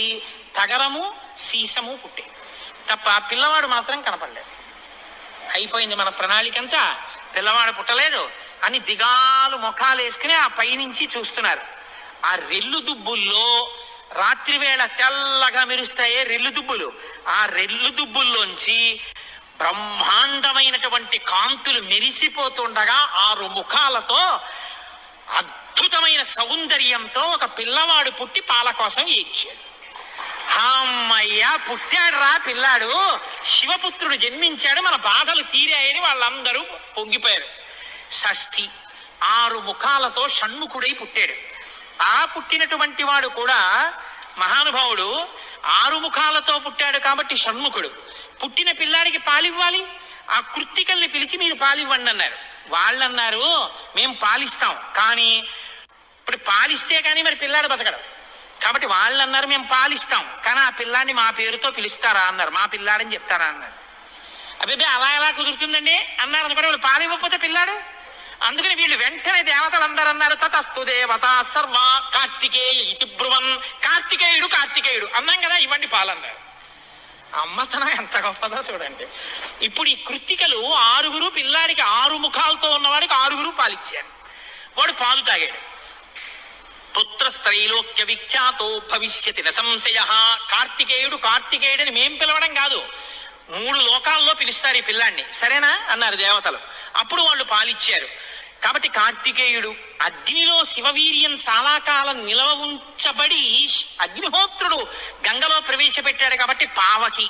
తగరము సీసము పుట్టాయి. తప్ప పిల్లవాడు మాత్రం కనపడలేదు. అయిపోయింది మన ప్రణాళికంతా, పిల్లవాడు పుట్టలేదు అని దిగాలు ముఖాలు వేసుకుని ఆ పైనుంచి చూస్తున్నారు. ఆ రెల్లు దుబ్బుల్లో రాత్రివేళ తెల్లగా మెరుస్తాయే రెల్లు దుబ్బులు, ఆ రెల్లు దుబ్బుల్లోంచి బ్రహ్మాండమైనటువంటి కాంతులు మెరిసిపోతుండగా 6 ముఖాలతో అద్భుతమైన సౌందర్యంతో ఒక పిల్లవాడు పుట్టి పాల కోసం ఏడ్చాడు. అమ్మయ్యా, పుట్టాడు రా పిల్లాడు, శివపుత్రుడు జన్మించాడు, మన బాధలు తీరాయని వాళ్ళందరూ పొంగిపోయారు. షష్ఠి 6 ముఖాలతో షణ్ముఖుడై పుట్టాడు. ఆ పుట్టినటువంటి వాడు కూడా మహానుభావుడు 6 ముఖాలతో పుట్టాడు కాబట్టి షణ్ముఖుడు. పుట్టిన పిల్లాడికి పాలివ్వాలి, ఆ కృత్తికల్ని పిలిచి మీరు పాలివ్వండి అన్నారు. వాళ్ళన్నారు మేము పాలిస్తాం, కానీ ఇప్పుడు పాలిస్తే కానీ మరి పిల్లాడు బతకడం కాబట్టి వాళ్ళు అన్నారు మేము పాలిస్తాం, కానీ ఆ పిల్లాడిని మా పేరుతో పిలుస్తారా అన్నారు. మా పిల్లాడని చెప్తారా అన్నారు. అబ్బాయి అలా ఎలా కుదురుతుందండి అన్నారు అనుకోండి. వాళ్ళు పాలివ్వకపోతే పిల్లాడు. అందుకని వీళ్ళు వెంటనే దేవతలు అందరూ అన్నారు తతస్తు దేవత సర్వ కార్తికేయ ఇతి బ్రువన్, కార్తికేయుడు అన్నాం కదా, ఇవ్వండి పాలన్నారు. అమ్మతనం ఎంత గొప్పదో చూడండి. ఇప్పుడు ఈ కృత్తికలు 6 పిల్లాడికి 6 ముఖాలతో ఉన్నవాడికి 6 పాలిచ్చారు. వాడు పాలు తాగాడు. పుత్రస్త్రైలోక్య విఖ్యాతో భవిష్యతి న సంశయ. కార్తికేయుడని మేం పిలవడం కాదు, 3 లోకాల్లో పిలుస్తారు ఈ పిల్లాన్ని, సరేనా అన్నారు దేవతలు. అప్పుడు వాళ్ళు పాలిచ్చారు. కాబట్టి కార్తికేయుడు. అగ్నిలో శివవీర్యం చాలా కాలం నిలవ ఉంచబడి అగ్నిహోత్రుడు గంగలో ప్రవేశపెట్టాడు కాబట్టి పావకి.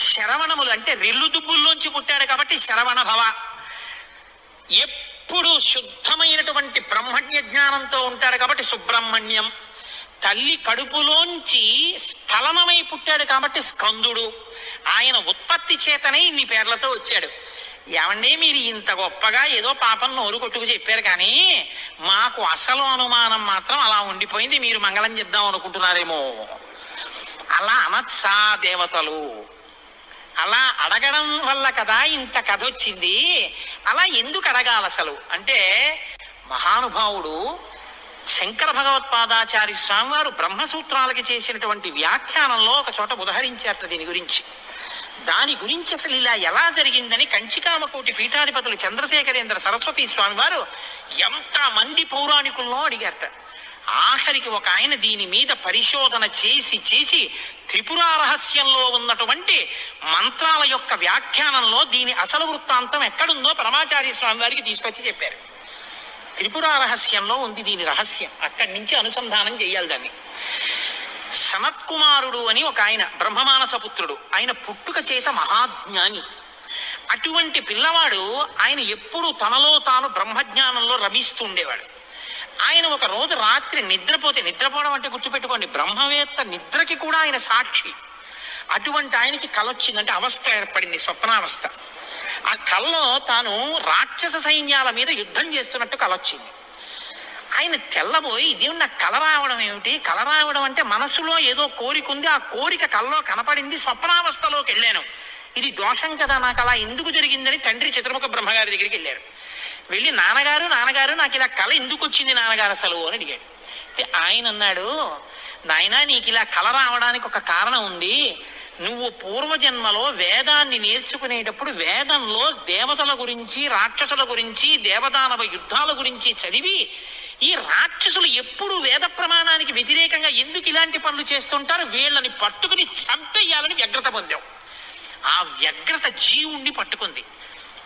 శరవణములు అంటే రెల్లు దుబ్బుల్లోంచి పుట్టాడు కాబట్టి శరవణ భవ. ఎప్పుడు శుద్ధమైనటువంటి బ్రహ్మజ్ఞ జ్ఞానంతో ఉంటాడు కాబట్టి సుబ్రహ్మణ్యం. తల్లి కడుపులోంచి స్ఖలనమై పుట్టాడు కాబట్టి స్కందుడు. ఆయన ఉత్పత్తి చేతనే ఇన్ని పేర్లతో వచ్చాడు. ఏమండి మీరు ఇంత గొప్పగా ఏదో పాపం నోరు కొట్టుకు చెప్పారు, కానీ మాకు అసలు అనుమానం మాత్రం అలా ఉండిపోయింది, మీరు మంగళం చెప్దాం అనుకుంటున్నారేమో. అలా అనత్సా దేవతలు, అలా అడగడం వల్ల కదా ఇంత కథ వచ్చింది. అలా ఎందుకు అడగాలి అసలు అంటే, మహానుభావుడు శంకర భగవత్పాదాచార్య స్వామి వారు బ్రహ్మసూత్రాలకి చేసినటువంటి వ్యాఖ్యానంలో ఒక చోట ఉదహరించారట దీని గురించి. దాని గురించి అసలు ఇలా ఎలా జరిగిందని కంచికామకోటి పీఠాధిపతులు చంద్రశేఖరేంద్ర సరస్వతి స్వామి వారు ఎంతమంది పౌరాణికుల్లో అడిగారట. ఆఖరికి ఒక ఆయన దీని మీద పరిశోధన చేసి త్రిపురా రహస్యంలో ఉన్నటువంటి మంత్రాల యొక్క వ్యాఖ్యానంలో దీని అసలు వృత్తాంతం ఎక్కడుందో పరమాచార్య స్వామి వారికి తీసుకొచ్చి చెప్పారు. త్రిపురా రహస్యంలో ఉంది దీని రహస్యం, అక్కడి నుంచి అనుసంధానం చేయాలి దాన్ని. సనత్కుమారుడు అని ఒక ఆయన బ్రహ్మమానసపుత్రుడు, ఆయన పుట్టుక చేత మహాజ్ఞాని. అటువంటి పిల్లవాడు ఆయన ఎప్పుడు తనలో తాను బ్రహ్మజ్ఞానంలో రమిస్తుండేవాడు. ఆయన ఒక రోజు రాత్రి నిద్రపోవడం అంటే గుర్తుపెట్టుకోండి, బ్రహ్మవేత్త నిద్రకి కూడా ఆయన సాక్షి. అటువంటి ఆయనకి కల వచ్చిందంటే అవస్థ ఏర్పడింది, స్వప్నావస్థ. ఆ కల్లో తాను రాక్షస సైన్యాల మీద యుద్ధం చేస్తున్నట్టు కల వచ్చింది. ఆయన తెల్లబోయి ఇదేమి నాకు కల రావడం ఏమిటి, కల రావడం అంటే మనసులో ఏదో కోరిక ఉంది, ఆ కోరిక కల్లో కనపడింది, స్వప్నావస్థలోకి వెళ్ళాను, ఇది దోషం కదా, నాకు అలా ఎందుకు జరిగిందని తండ్రి చతుర్ముఖ బ్రహ్మగారి దగ్గరికి వెళ్ళారు. వెళ్ళి నాన్నగారు నాకు ఇలా కళ ఎందుకు వచ్చింది నాన్నగారు అసలు అని అడిగాడు. ఆయన అన్నాడు, నాయనా నీకు ఇలా కళ రావడానికి ఒక కారణం ఉంది. నువ్వు పూర్వజన్మలో వేదాన్ని నేర్చుకునేటప్పుడు వేదంలో దేవతల గురించి రాక్షసుల గురించి దేవదానవ యుద్ధాల గురించి చదివి ఈ రాక్షసులు ఎప్పుడు వేద ప్రమాణానికి వ్యతిరేకంగా ఎందుకు ఇలాంటి పనులు చేస్తుంటారు, వీళ్ళని పట్టుకుని చంపేయాలని వ్యగ్రత పొందావు. ఆ వ్యగ్రత జీవుణ్ణి పట్టుకుంది.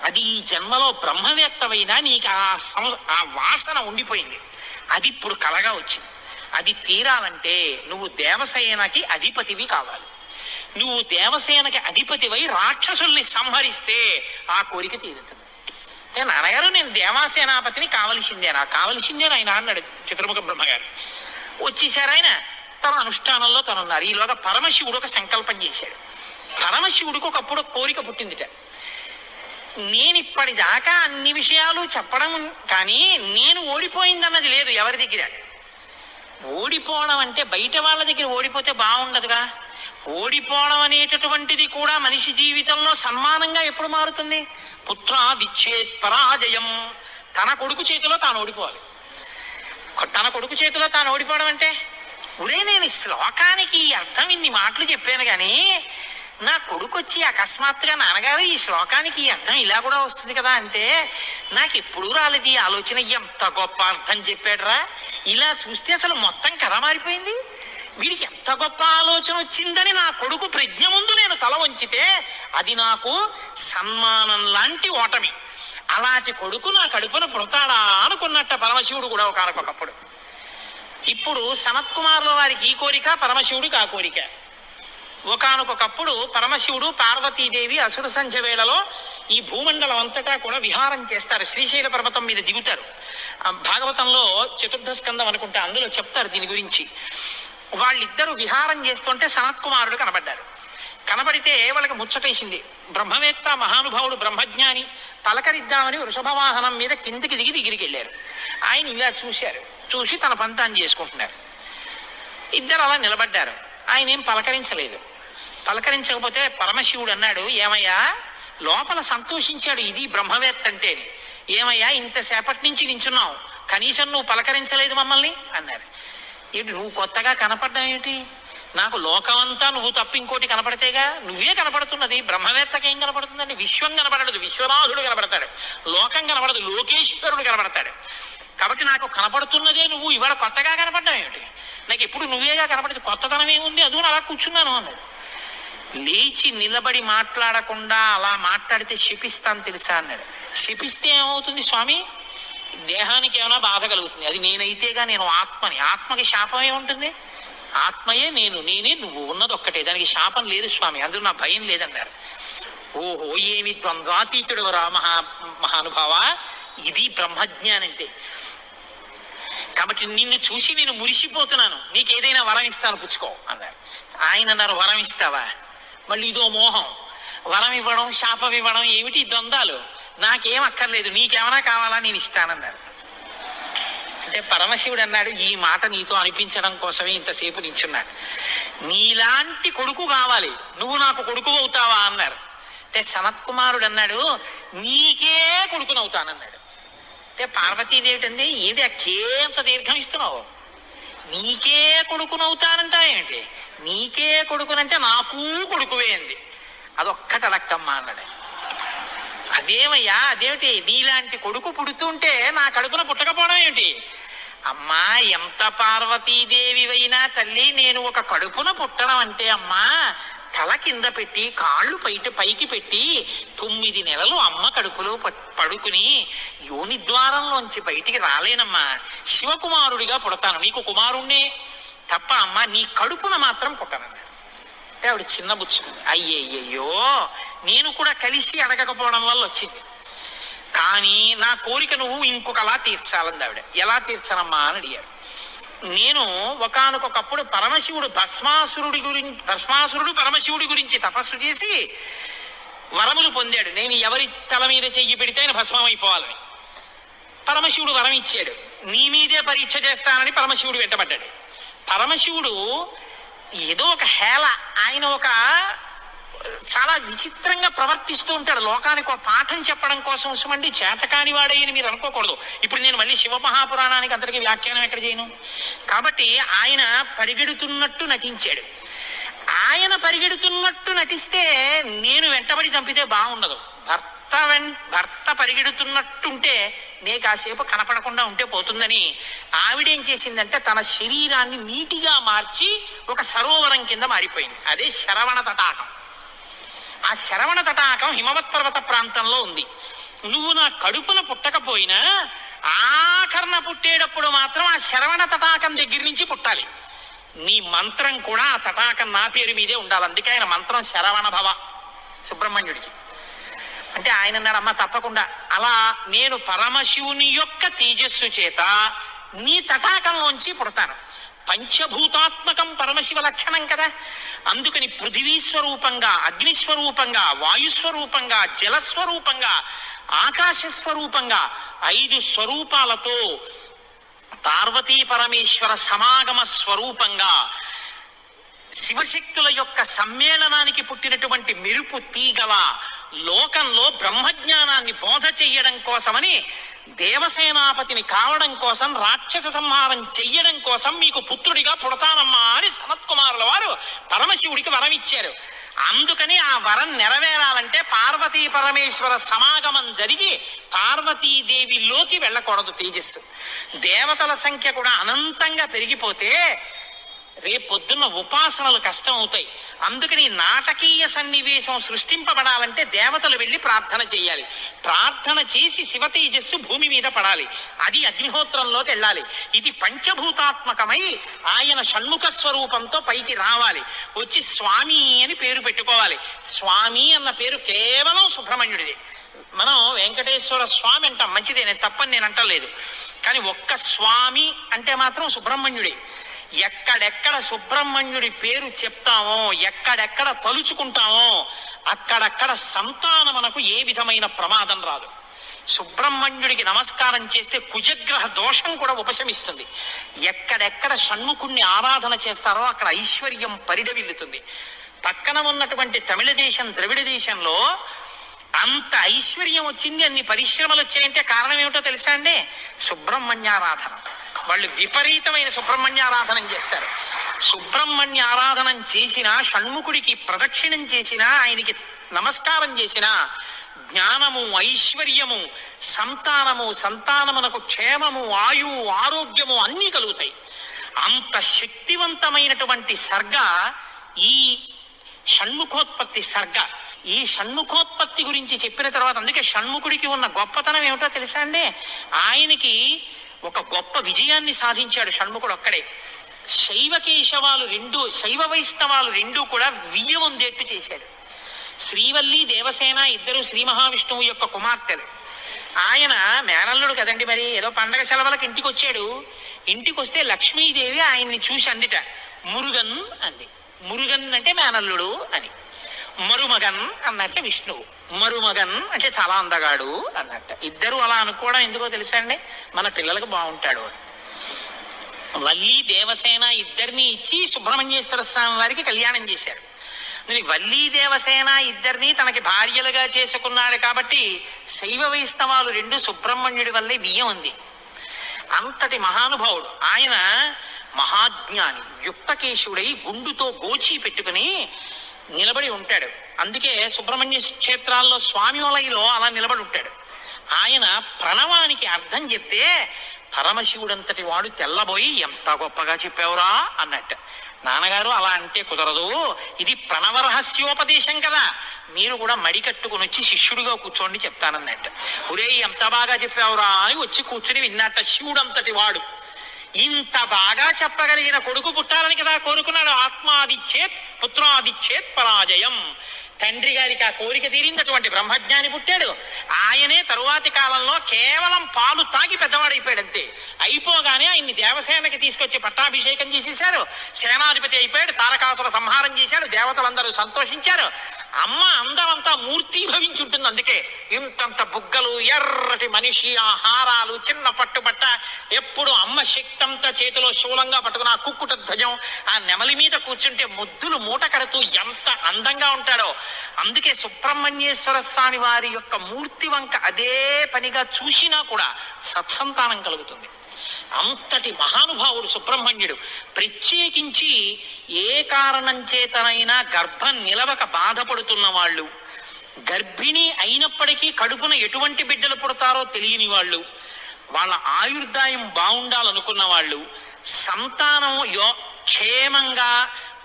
అది ఈ జన్మలో బ్రహ్మవేత్తమైనా నీకు ఆ వాసన ఉండిపోయింది. అది ఇప్పుడు కలగా వచ్చింది. అది తీరాలంటే నువ్వు దేవసేనకి అధిపతివి కావాలి. నువ్వు దేవసేనకి అధిపతివై రాక్షసుల్ని సంహరిస్తే ఆ కోరిక తీరుతుంది. నాన్నగారు నేను దేవాసేనాపతిని కావలసిందేనా ఆయన అన్నాడు చతుర్ముఖ బ్రహ్మగారు. వచ్చేసారు ఆయన. తన అనుష్ఠానంలో తనున్నారు. ఈలోగా పరమశివుడు ఒక సంకల్పం చేశాడు. పరమశివుడికి ఒకప్పుడు కోరిక పుట్టిందిట. నేను ఇప్పటిదాకా అన్ని విషయాలు చెప్పడం కానీ నేను ఓడిపోయిందన్నది లేదు ఎవరి దగ్గర. ఓడిపోవడం అంటే బయట వాళ్ళ దగ్గర ఓడిపోతే బాగుండదుగా. ఓడిపోవడం అనేటటువంటిది కూడా మనిషి జీవితంలో సన్మానంగా ఎప్పుడు మారుతుంది? పుత్రాదిచ్చేత్ పరాజయం. తన కొడుకు చేతిలో తాను ఓడిపోవాలి. తన కొడుకు చేతిలో తాను ఓడిపోవడం అంటే, ఉరే నేను శ్లోకానికి అర్థం ఇన్ని మాటలు చెప్పాను కానీ నా కొడుకు వచ్చి అకస్మాత్తుగా నాన్నగారు ఈ శ్లోకానికి అర్థం ఇలా కూడా వస్తుంది కదా అంటే నాకు ఎప్పుడూ రాలేదు ఈ ఆలోచన. ఎంత గొప్ప అర్థం చెప్పాడురా, ఇలా చూస్తే అసలు మొత్తం కథ మారిపోయింది. వీడికి ఎంత గొప్ప ఆలోచన వచ్చిందని నా కొడుకు ప్రజ్ఞ ముందు నేను తల వంచితే అది నాకు సన్మానం లాంటి ఓటమి. అలాంటి కొడుకు నా కడుపున పుడతాడా అనుకున్నట్ట పరమశివుడు కూడా ఒకనకొకప్పుడు. ఇప్పుడు సనత్కుమారుల వారికి ఈ కోరిక, పరమశివుడికి ఆ కోరిక. ఒకనకొకప్పుడు పరమశివుడు పార్వతీదేవి అసుర సంధ్య వేళలో ఈ భూమండలం అంతటా కూడా విహారం చేస్తారు. శ్రీశైల పర్వతం మీద దిగుతారు. భాగవతంలో చతుర్థ స్కందం అనుకుంటే అందులో చెప్తారు దీని గురించి. వాళ్ళిద్దరూ విహారం చేస్తుంటే సనత్కుమారుడు కనబడ్డారు. కనబడితే వాళ్ళకి ముచ్చటేసింది. బ్రహ్మవేత్త మహానుభావుడు బ్రహ్మజ్ఞాని, పలకరిద్దామని వృషభవాహనం మీద కిందికి దిగి దగ్గరికి వెళ్ళారు. ఆయన ఇలా చూశారు, చూసి తన పంతాన్ని చేసుకుంటున్నారు. ఇద్దరు అలా నిలబడ్డారు. ఆయన ఏం పలకరించలేదు. పలకరించకపోతే పరమశివుడు అన్నాడు, ఏమయ్యా లోపల సంతోషించాడు ఇది బ్రహ్మవేత్త అంటే. ఏమయ్యా ఇంతసేపటి నుంచి నించున్నావు, కనీసం నువ్వు పలకరించలేదు మమ్మల్ని అన్నారు. ఏంటి నువ్వు కొత్తగా కనపడ్డా ఏమిటి, నాకు లోకమంతా నువ్వు తప్ప ఇంకోటి కనపడితేగా, నువ్వే కనపడుతున్నది. బ్రహ్మవేత్తకి ఏం కనపడుతుందండి, విశ్వం కనపడదు, విశ్వనాథుడు కనపడతాడు. లోకం కనపడదు, లోకేశ్వరుడు కనపడతాడు. కాబట్టి నాకు కనపడుతున్నదే నువ్వు, ఇవాళ కొత్తగా కనపడ్డావు ఏమిటి, నాకు ఎప్పుడు నువ్వేగా కనపడదు, కొత్తతనం ఏముంది, అదును అలా కూర్చున్నాను అన్నాడు. లేచి నిలబడి మాట్లాడకుండా అలా మాట్లాడితే శపిస్తాను తెలుసా అన్నాడు. శపిస్తే ఏమవుతుంది స్వామి, దేహానికి ఏమైనా బాధ కలుగుతుంది. అది నేనైతేగా, నేను ఆత్మని, ఆత్మకి శాపం ఏముంటుంది, ఆత్మయే నేను, నేనే నువ్వు, ఉన్నది ఒక్కటే, దానికి శాపం లేదు స్వామి, అందులో నా భయం లేదన్నారు. ఓహో ఏమి ద్వంద్వాతీతుడు రా మహానుభావ, ఇది బ్రహ్మజ్ఞానం అంటే. కాబట్టి నిన్ను చూసి నేను మురిసిపోతున్నాను, నీకేదైనా వరం ఇస్తాను పుచ్చుకో అన్నారు. ఆయన అన్నారు, వరం ఇస్తావా, మళ్ళీ ఇదో మోహం, వరం ఇవ్వడం శాపం ఇవ్వడం ఏమిటి ద్వంద్వాలు, నాకేం అక్కర్లేదు, నీకేమైనా కావాలా నేను ఇస్తానన్నారు. అంటే పరమశివుడు అన్నాడు, ఈ మాట నీతో అనిపించడం కోసమే ఇంతసేపు నించున్నాడు, నీలాంటి కొడుకు కావాలి, నువ్వు నాకు కొడుకు అవుతావా అన్నారు. అంటే సనత్కుమారుడు అన్నాడు, నీకే కొడుకునవుతానన్నాడు. అంటే పార్వతీదేవి అంది, ఏంటి అంత దీర్ఘం ఇస్తున్నావు, నీకే కొడుకునవుతానంటా ఏంటి, నీకే కొడుకునంటే నాకు కొడుకువే అంది. అదొక్కటి అడక్కమ్మా అన్నాడు. అదేమయ్యా అదేమిటి, నీలాంటి కొడుకు పుడుతుంటే నా కడుపున పుట్టకపోవడం ఏమిటి, అమ్మా ఎంత పార్వతీదేవి అయినా తల్లి, నేను ఒక కడుపున పుట్టడం అంటే అమ్మా తల కింద పెట్టి కాళ్ళు పైకి పెట్టి 9 నెలలు అమ్మ కడుపులో పడుకుని యోని ద్వారంలోంచి బయటికి రాలేనమ్మా, శివకుమారుడిగా పుడతాను, నీకు కుమారుణ్ణే తప్ప అమ్మా నీ కడుపున మాత్రం పుట్టనన్నాడు. అంటే ఆవిడ చిన్న బుచ్చుకుంది, అయ్యయ్యో నేను కూడా కలిసి అడగకపోవడం వల్ల వచ్చింది, కానీ నా కోరిక నువ్వు ఇంకొకలా తీర్చాలంది ఆవిడ. ఎలా తీర్చనమ్మా అని అడిగారు. నేను ఒకానొకప్పుడు పరమశివుడు భస్మాసురుడు పరమశివుడి గురించి తపస్సు చేసి వరములు పొందాడు. నేను ఎవరి తల మీద చెయ్యి పెడితే ఆయన భస్మం అయిపోవాలని పరమశివుడు వరం ఇచ్చాడు. నీ మీదే పరీక్ష చేస్తానని పరమశివుడు వెంటబడ్డాడు. పరమశివుడు ఏదో ఒక హేళ, ఆయన ఒక చాలా విచిత్రంగా ప్రవర్తిస్తూ ఉంటాడు. లోకానికి ఒక పాఠం చెప్పడం కోసం ఉసుమండి చేతకాని వాడయ్యని మీరు అనుకోకూడదు. ఇప్పుడు నేను మళ్ళీ శివమహాపురాణానికి అందరికీ వ్యాఖ్యానం ఎక్కడ చేయను. కాబట్టి ఆయన పరిగెడుతున్నట్టు నటించాడు. ఆయన పరిగెడుతున్నట్టు నటిస్తే నేను వెంటబడి చంపితే బాగుండదు. భర్త పరిగెడుతున్నట్టుంటే నే కాసేపు కనపడకుండా ఉంటే పోతుందని ఆవిడేం చేసిందంటే తన శరీరాన్ని నీటిగా మార్చి ఒక సరోవరం కింద మారిపోయింది. అదే శరవణ తటాకం. ఆ శరవణ తటాకం హిమవత్ పర్వత ప్రాంతంలో ఉంది. నువ్వు నా కడుపున పుట్టకపోయినా ఆఖరణ పుట్టేటప్పుడు మాత్రం ఆ శరవణ తటాకం దగ్గర నుంచి పుట్టాలి. నీ మంత్రం కూడా ఆ తటాకం నా పేరు మీదే ఉండాలి. అందుకే ఆయన మంత్రం శరవణ భవ సుబ్రహ్మణ్యుడికి. అంటే ఆయన అన్నాడు, అమ్మ తప్పకుండా, అలా నేను పరమశివుని యొక్క తేజస్సు చేత నీ తటాకంలోంచి పుడతాను. పంచభూతాత్మకం పరమశివ లక్షణం కదా. అందుకని పృథివీస్వరూపంగా, అగ్నిస్వరూపంగా, వాయుస్వరూపంగా, జలస్వరూపంగా, ఆకాశస్వరూపంగా 5 స్వరూపాలతో పార్వతీ పరమేశ్వర సమాగమ స్వరూపంగా శివశక్తుల యొక్క సమ్మేళనానికి పుట్టినటువంటి మెరుపు తీగల లోకంలో బ్రహ్మజ్ఞానాన్ని బోధ చెయ్యడం కోసమని, దేవసేనాపతిని కావడం కోసం, రాక్షస సంహారం చెయ్యడం కోసం మీకు పుత్రుడిగా పుడతానమ్మా అని సనత్కుమారుల వారు పరమశివుడికి వరం ఇచ్చారు. అందుకని ఆ వరం నెరవేరాలంటే పార్వతీ పరమేశ్వర సమాగమం జరిగి పార్వతీదేవిలోకి వెళ్ళకూడదు తేజస్సు. దేవతల సంఖ్య కూడా అనంతంగా పెరిగిపోతే రేపొద్దున్న ఉపాసనలు కష్టం అవుతాయి. అందుకని నాటకీయ సన్నివేశం సృష్టింపబడాలంటే దేవతలు వెళ్ళి ప్రార్థన చేయాలి. ప్రార్థన చేసి శివ తేజస్సు భూమి మీద పడాలి. అది అగ్నిహోత్రంలోకి వెళ్ళాలి. ఇది పంచభూతాత్మకమై ఆయన షణ్ముఖ స్వరూపంతో పైకి రావాలి. వచ్చి స్వామి అని పేరు పెట్టుకోవాలి. స్వామి అన్న పేరు కేవలం సుబ్రహ్మణ్యుడిది. మనం వెంకటేశ్వర స్వామి అంటాం, మంచిదే, నేను తప్పని నేను అంటలేదు. కానీ ఒక్క స్వామి అంటే మాత్రం సుబ్రహ్మణ్యుడే. ఎక్కడెక్కడ సుబ్రహ్మణ్యుడి పేరు చెప్తామో, ఎక్కడెక్కడ తలుచుకుంటామో అక్కడక్కడ సంతానమునకు ఏ విధమైన ప్రమాదం రాదు. సుబ్రహ్మణ్యుడికి నమస్కారం చేస్తే కుజగ్రహ దోషం కూడా ఉపశమిస్తుంది. ఎక్కడెక్కడ షణ్ముఖుణ్ణి ఆరాధన చేస్తారో అక్కడ ఐశ్వర్యం పరిడవిల్లుతుంది. పక్కన ఉన్నటువంటి తమిళ దేశం, ద్రవిడ దేశంలో అంత ఐశ్వర్యం వచ్చింది, అన్ని పరిశ్రమలు వచ్చాయంటే కారణం ఏమిటో తెలుసా అండి? సుబ్రహ్మణ్యారాధన. వాళ్ళు విపరీతమైన సుబ్రహ్మణ్యారాధనం చేస్తారు. సుబ్రహ్మణ్య ఆరాధనం చేసినా, షణ్ముఖుడికి ప్రదక్షిణం చేసినా, ఆయనకి నమస్కారం చేసినా జ్ఞానము, ఐశ్వర్యము, సంతానము, సంతానమునకు క్షేమము, ఆయువు, ఆరోగ్యము అన్నీ కలుగుతాయి. అంత శక్తివంతమైనటువంటి సర్గ ఈ షణ్ముఖోత్పత్తి సర్గ. ఈ షణ్ముఖోత్పత్తి గురించి చెప్పిన తర్వాత, అందుకే షణ్ముఖుడికి ఉన్న గొప్పతనం ఏమిటో తెలుసా అండి? ఆయనకి ఒక గొప్ప విజయాన్ని సాధించాడు షణ్ముఖుడు ఒక్కడే. శైవ రెండు, శైవ వైష్ణవాలు రెండు కూడా వియ్యముందేట్టు చేశాడు. శ్రీవల్లి, దేవసేన ఇద్దరు శ్రీ మహావిష్ణువు యొక్క కుమార్తెలు. ఆయన మేనల్లుడు కదండి, మరి ఏదో పండగ సెలవులకు ఇంటికి వచ్చాడు. ఇంటికి వస్తే లక్ష్మీదేవి ఆయన్ని చూసి అందిట, మురుగన్ అంది. మురుగన్ అంటే మేనల్లుడు అని. మరుమగన్ అన్నట్టు విష్ణువు. మరుమగన్ అంటే చాలా అందగాడు అన్నట్ట. ఇద్దరు అలా అనుకోవడం ఎందుకో తెలుసా అండి? మన పిల్లలకు బాగుంటాడు. వల్లి, దేవసేన ఇద్దరిని ఇచ్చి సుబ్రహ్మణ్యేశ్వర స్వామి వారికి కళ్యాణం చేశారు. వల్లి, దేవసేన ఇద్దరిని తనకి భార్యలుగా చేసుకున్నాడు కాబట్టి శైవ వైష్ణవాలు రెండు సుబ్రహ్మణ్యుడి వల్లే బియ్యం ఉంది. అంతటి మహానుభావుడు ఆయన. మహాజ్ఞాని, యుక్తకేశుడై గుండుతో గోచి పెట్టుకుని నిలబడి ఉంటాడు. అందుకే సుబ్రహ్మణ్య క్షేత్రాల్లో స్వామి వలయలో అలా నిలబడి ఉంటాడు. ఆయన ప్రణవానికి అర్థం చెప్తే పరమశివుడంతటి వాడు తెల్లబోయి, ఎంత గొప్పగా చెప్పావురా అన్నట్టు. నాన్నగారు అలా అంటే కుదరదు, ఇది ప్రణవ రహస్యోపదేశం కదా, మీరు కూడా మడి కట్టుకుని వచ్చి శిష్యుడిగా కూర్చోండి చెప్తానన్నట్టు. ఒరే ఎంత బాగా చెప్పావురా అని వచ్చి కూర్చుని విన్నట్ట. శివుడంతటి వాడు ఇంత బాగా చెప్పగలిగిన కొడుకు పుట్టాలని కదా కోరుకున్నాడు. ఆత్మాదిచ్చేత్ పుత్రాదిచ్చేత్ పరాజయం. తండ్రి గారికి ఆ కోరిక తీరిందటువంటి బ్రహ్మజ్ఞాని పుట్టాడు. ఆయనే తరువాతి కాలంలో కేవలం పాలు తాగి పెద్దవాడైపోయాడు అంతే. అయిపోగానే ఆయన్ని దేవసేనకి తీసుకొచ్చి పట్టాభిషేకం చేసేశారు. సేనాధిపతి అయిపోయాడు. తారకాసుర సంహారం చేశాడు. దేవతలందరూ సంతోషించారు. అమ్మ అందమంతా మూర్తీభవించి ఉంటుంది. అందుకే ఇంతంత బుగ్గలు, ఎర్రటి మనిషి, ఆహారాలు, చిన్న పట్టుబట్ట, ఎప్పుడు అమ్మ శక్తి అంతా చేతిలో శూలంగా పట్టుకుని ఆ కుక్కుట ధ్వజం, ఆ నెమలి మీద కూర్చుంటే ముద్దులు మూట కడుతూ ఎంత అందంగా ఉంటాడో. అందుకే సుబ్రహ్మణ్యేశ్వర స్వామి వారి యొక్క మూర్తి వంక అదే పనిగా చూసినా కూడా సత్సంతానం కలుగుతుంది. అంతటి మహానుభావుడు సుబ్రహ్మణ్యుడు. ప్రత్యేకించి ఏ కారణం చేతనైనా గర్భం నిలవక బాధపడుతున్న వాళ్ళు, గర్భిణి అయినప్పటికీ కడుపున ఎటువంటి బిడ్డలు పుడతారో తెలియని వాళ్ళు, వాళ్ళ ఆయుర్దాయం బాగుండాలనుకున్న వాళ్ళు, సంతానం క్షేమంగా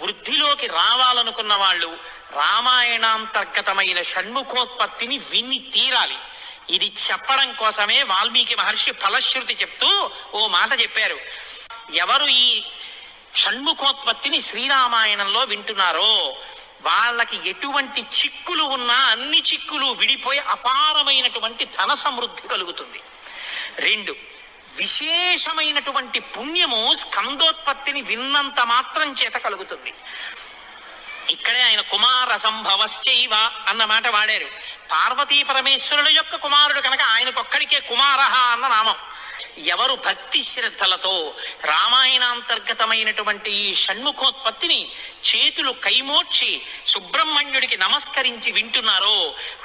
వృద్ధిలోకి రావాలనుకున్న వాళ్ళు రామాయణాంతర్గతమైన షణ్ముఖోత్పత్తిని విని తీరాలి. ఇది చెప్పడం కోసమే వాల్మీకి మహర్షి ఫలశ్రుతి చెప్తూ ఓ మాట చెప్పారు. ఎవరు ఈ షణ్ముఖోత్పత్తిని శ్రీరామాయణంలో వింటున్నారో వాళ్ళకి ఎటువంటి చిక్కులు ఉన్నా అన్ని చిక్కులు విడిపోయి అపారమైనటువంటి ధన సమృద్ధి కలుగుతుంది. 2, విశేషమైనటువంటి పుణ్యము స్కందోత్పత్తిని విన్నంత మాత్రం చేత కలుగుతుంది. ఇక్కడే ఆయన కుమార సంభవశ్చైవ అన్న మాట వాడారు. పార్వతీ పరమేశ్వరుడు యొక్క కుమారుడు కనుక ఆయనకొక్కడికే కుమారహ అన్న నామం. ఎవరు భక్తి శ్రద్ధలతో రామాయణాంతర్గతమైనటువంటి ఈ షణ్ముఖోత్పత్తిని చేతులు కైమోడ్చి సుబ్రహ్మణ్యుడికి నమస్కరించి వింటున్నారో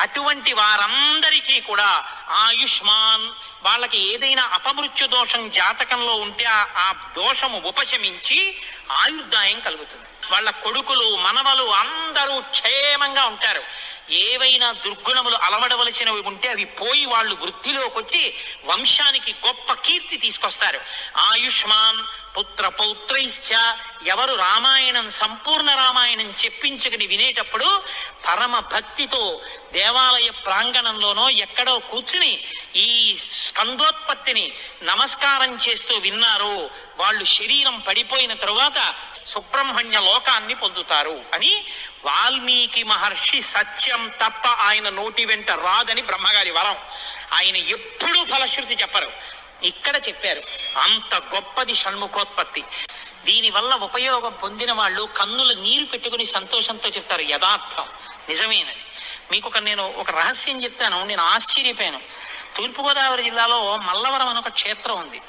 అటువంటి వారందరికీ కూడా ఆయుష్మాన్, వాళ్ళకి ఏదైనా అపమృత్యు దోషం జాతకంలో ఉంటే ఆ దోషము ఉపశమించి ఆయుర్దాయం కలుగుతుంది. వాళ్ళ కొడుకులు మనవలు అందరూ క్షేమంగా ఉంటారు. ఏవైనా దుర్గుణములు అలవడవలసినవి ఉంటే అవి పోయి వాళ్ళు వృద్ధిలోకి వచ్చి వంశానికి గొప్ప కీర్తి తీసుకొస్తారు. ఆయుష్మాన్ పుత్ర పౌత్రైశ్చ, ఎవరు రామాయణం సంపూర్ణ రామాయణం చెప్పించుకుని వినేటప్పుడు పరమ భక్తితో దేవాలయ ప్రాంగణంలోనో ఎక్కడో కూర్చుని ఈ స్కందోత్పత్తిని నమస్కారం చేస్తూ విన్నారు, వాళ్ళు శరీరం పడిపోయిన తరువాత సుబ్రహ్మణ్య లోకాన్ని పొందుతారు అని వాల్మీకి మహర్షి సత్యం తప్ప ఆయన నోటి వెంట రాదని బ్రహ్మగారి వరం. ఆయన ఎప్పుడూ ఫలశ్రుతి చెప్పరు, ఇక్కడ చెప్పారు. అంత గొప్పది షణ్ముఖోత్పత్తి. దీనివల్ల ఉపయోగం పొందిన వాళ్ళు కన్నుల నీరు పెట్టుకుని సంతోషంతో చెప్తారు, యథార్థం నిజమేనని. మీకు నేను ఒక రహస్యం చెప్తాను, నేను ఆశ్చర్యపోయాను. తూర్పుగోదావరి జిల్లాలో మల్లవరం అని ఒక క్షేత్రం ఉంది.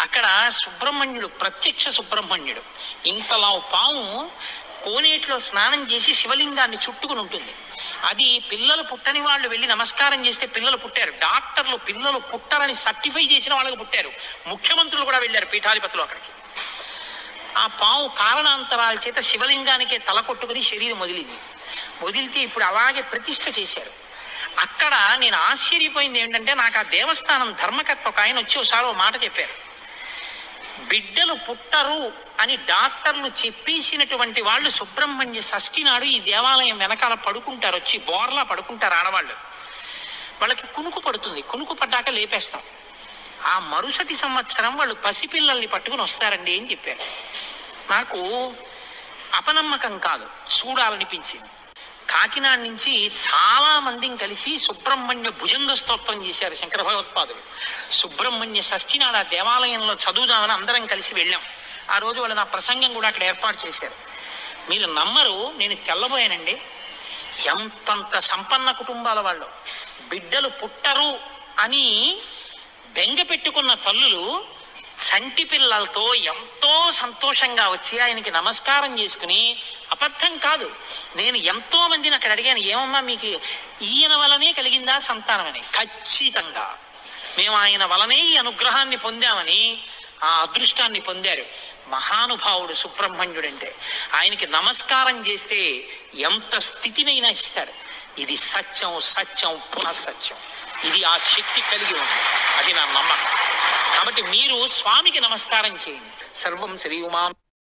అక్కడ సుబ్రహ్మణ్యుడు, ప్రత్యక్ష సుబ్రహ్మణ్యుడు, ఇంతలా పాము కోనేటిలో స్నానం చేసి శివలింగాన్ని చుట్టుకుని ఉంటుంది. అది పిల్లలు పుట్టని వాళ్ళు వెళ్ళి నమస్కారం చేస్తే పిల్లలు పుట్టారు. డాక్టర్లు పిల్లలు పుట్టరని సర్టిఫై చేసిన వాళ్ళకి పుట్టారు. ముఖ్యమంత్రులు కూడా వెళ్ళారు పీఠాధిపతులు అక్కడికి. ఆ పాము కారణాంతరాల చేత శివలింగానికే తల కొట్టుకుని శరీరం వదిలింది. వదిలితే ఇప్పుడు అలాగే ప్రతిష్ఠ చేశారు. అక్కడ నేను ఆశ్చర్యపోయింది ఏంటంటే, నాకు ఆ దేవస్థానం ధర్మకర్త ఒక ఆయన వచ్చి ఒకసారి ఓ మాట చెప్పారు. బిడ్డలు పుట్టరు అని డాక్టర్లు చెప్పేసినటువంటి వాళ్ళు సుబ్రహ్మణ్య షష్ఠి నాడు ఈ దేవాలయం వెనకాల పడుకుంటారు, వచ్చి బోర్లా పడుకుంటారు ఆడవాళ్ళు. వాళ్ళకి కునుకు పడుతుంది, కునుకు పడ్డాక లేపేస్తాం. ఆ మరుసటి సంవత్సరం వాళ్ళు పసిపిల్లల్ని పట్టుకుని వస్తారండి అని చెప్పారు. నాకు అపనమ్మకం కాదు, చూడాలనిపించింది. కాకినాడ నుంచి చాలా మందిని కలిసి సుబ్రహ్మణ్య భుజంగ స్తోత్రం చేశారు శంకర భగవత్పాదులు. సుబ్రహ్మణ్య షష్ఠి నాడు ఆ దేవాలయంలో చదువుదామని అందరం కలిసి వెళ్ళాం. ఆ రోజు వాళ్ళు నా ప్రసంగం కూడా అక్కడ ఏర్పాటు చేశారు. మీరు నమ్మరు, నేను తెల్లబోయానండి. ఎంతంత సంపన్న కుటుంబాల వాళ్ళు బిడ్డలు పుట్టరు అని బెంగ పెట్టుకున్న తల్లులు చంటి పిల్లలతో ఎంతో సంతోషంగా వచ్చి ఆయనకి నమస్కారం చేసుకుని, అబద్ధం కాదు, నేను ఎంతో మందిని అక్కడ అడిగాను, ఏమమ్మా మీకు ఈయన వలనే కలిగిందా సంతానం అని. ఖచ్చితంగా మేము ఆయన వలనే ఈ అనుగ్రహాన్ని పొందామని, ఆ అదృష్టాన్ని పొందారు. మహానుభావుడు సుబ్రహ్మణ్యుడంటే. ఆయనకి నమస్కారం చేస్తే ఎంత స్థితినైనా ఇస్తాడు. ఇది సత్యం, సత్యం పునఃసత్యం. ఇది ఆ శక్తి కలిగి ఉంది, అది నా నమ్మకం. కాబట్టి మీరు స్వామికి నమస్కారం చేయండి. సర్వం శ్రీ ఉమా